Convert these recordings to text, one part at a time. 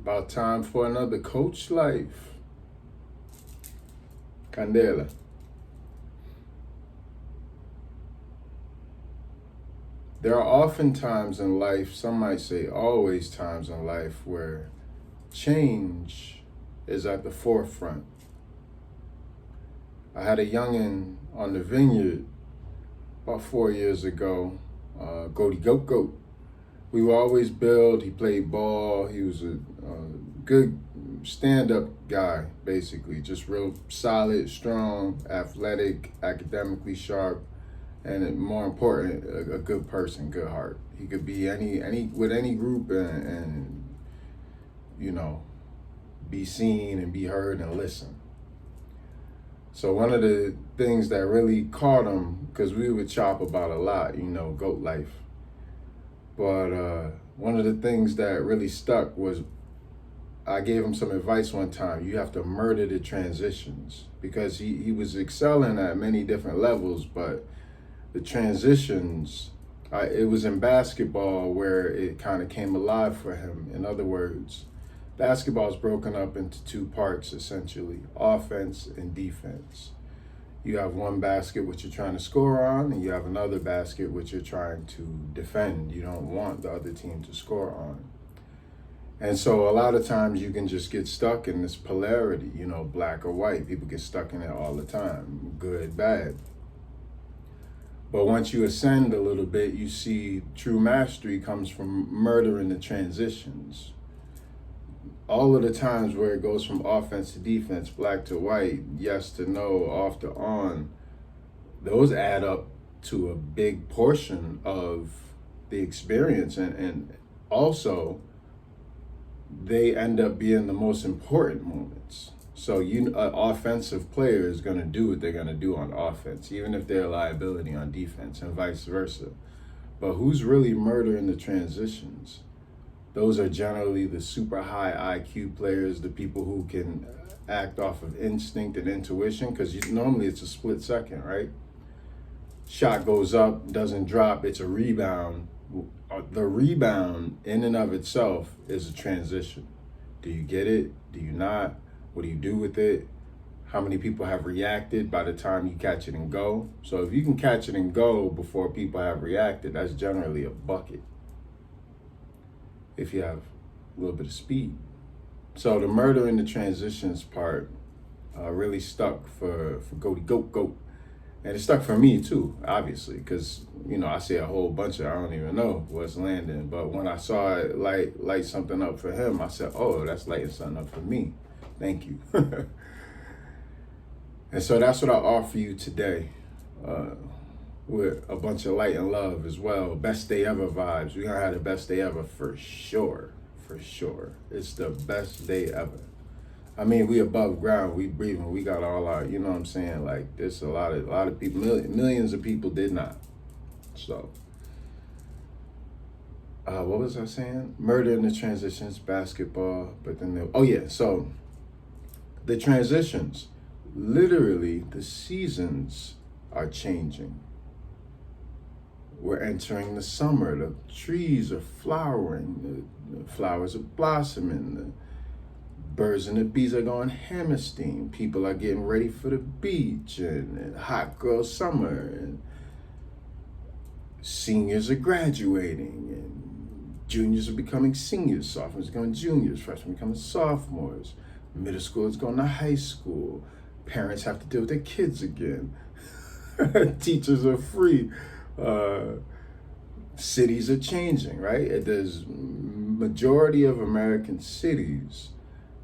About time for another Coach Life. Candela. There are often times in life, some might say always times in life, where change is at the forefront. I had a youngin' on the vineyard about 4 years ago, Goaty Goat Goat. We would always build. He played ball. He was a good stand-up guy, basically. Just real solid, strong, athletic, academically sharp, and more important, a good person, good heart. He could be any with any group and you know be seen and be heard and listen. So one of the things that really caught him, because we would chop about a lot, goat life. But one of the things that really stuck was I gave him some advice one time. You have to murder the transitions, because he was excelling at many different levels, but the transitions, it was in basketball where it kind of came alive for him. In other words, basketball is broken up into two parts, essentially, offense and defense. You have one basket which you're trying to score on, and you have another basket which you're trying to defend. You don't want the other team to score on. And so a lot of times you can just get stuck in this polarity, black or white. People get stuck in it all the time, good, bad. But once you ascend a little bit, you see true mastery comes from murdering the transitions. All of the times where it goes from offense to defense, black to white, yes to no, off to on, those add up to a big portion of the experience. And also, they end up being the most important moments. So an offensive player is going to do what they're going to do on offense, even if they're a liability on defense, and vice versa. But who's really murdering the transitions? Those are generally the super high IQ players, the people who can act off of instinct and intuition, because normally it's a split second, right? Shot goes up, doesn't drop, it's a rebound. The rebound in and of itself is a transition. Do you get it? Do you not? What do you do with it? How many people have reacted by the time you catch it and go? So if you can catch it and go before people have reacted, that's generally a bucket, if you have a little bit of speed. So the murder in the transitions part really stuck for Goaty Goat Goat. And it stuck for me too, obviously, because, I say a whole bunch of, I don't even know what's landing. But when I saw it light something up for him, I said, oh, that's lighting something up for me. Thank you. And so that's what I offer you today, with a bunch of light and love as well. Best day ever vibes. We're going to have the best day ever for sure. For sure. It's the best day ever. I mean, we above ground, we breathing, we got all our, you know what I'm saying? Like, there's a lot of people, millions of people did not. So, what was I saying? Murder in the transitions, basketball, but then, so the transitions, literally the seasons are changing. We're entering the summer, the trees are flowering, the flowers are blossoming, the birds and the bees are going Hammerstein. People are getting ready for the beach and hot girl summer. And seniors are graduating and juniors are becoming seniors. Sophomores are becoming juniors. Freshmen becoming sophomores. Middle school is going to high school. Parents have to deal with their kids again. Teachers are free. Cities are changing, right? There's majority of American cities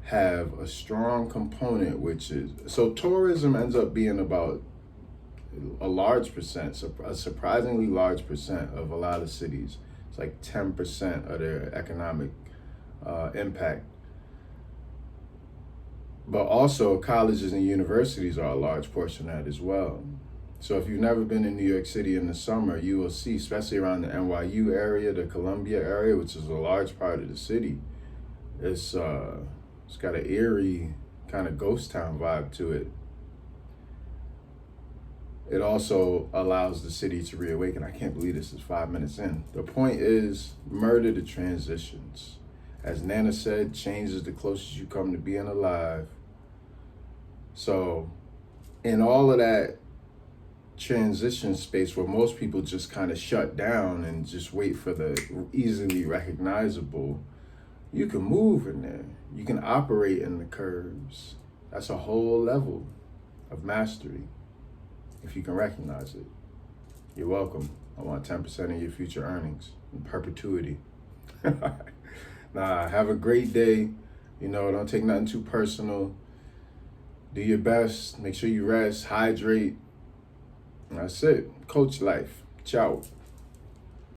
have a strong component, which is, so tourism ends up being about a large percent, a surprisingly large percent of a lot of cities. It's like 10% of their economic impact. But also colleges and universities are a large portion of that as well. So if you've never been in New York City in the summer, you will see, especially around the NYU area, the Columbia area, which is a large part of the city, it's got an eerie kind of ghost town vibe to it. It also allows the city to reawaken. I can't believe this is 5 minutes in. The point is, murder the transitions. As Nana said, change is the closest you come to being alive. So in all of that transition space where most people just kind of shut down and just wait for the easily recognizable, you can move in there. You can operate in the curves. That's a whole level of mastery if you can recognize it. You're welcome. I want 10% of your future earnings in perpetuity. Nah, have a great day. Don't take nothing too personal. Do your best. Make sure you rest, hydrate. That's it. Coach life. Ciao.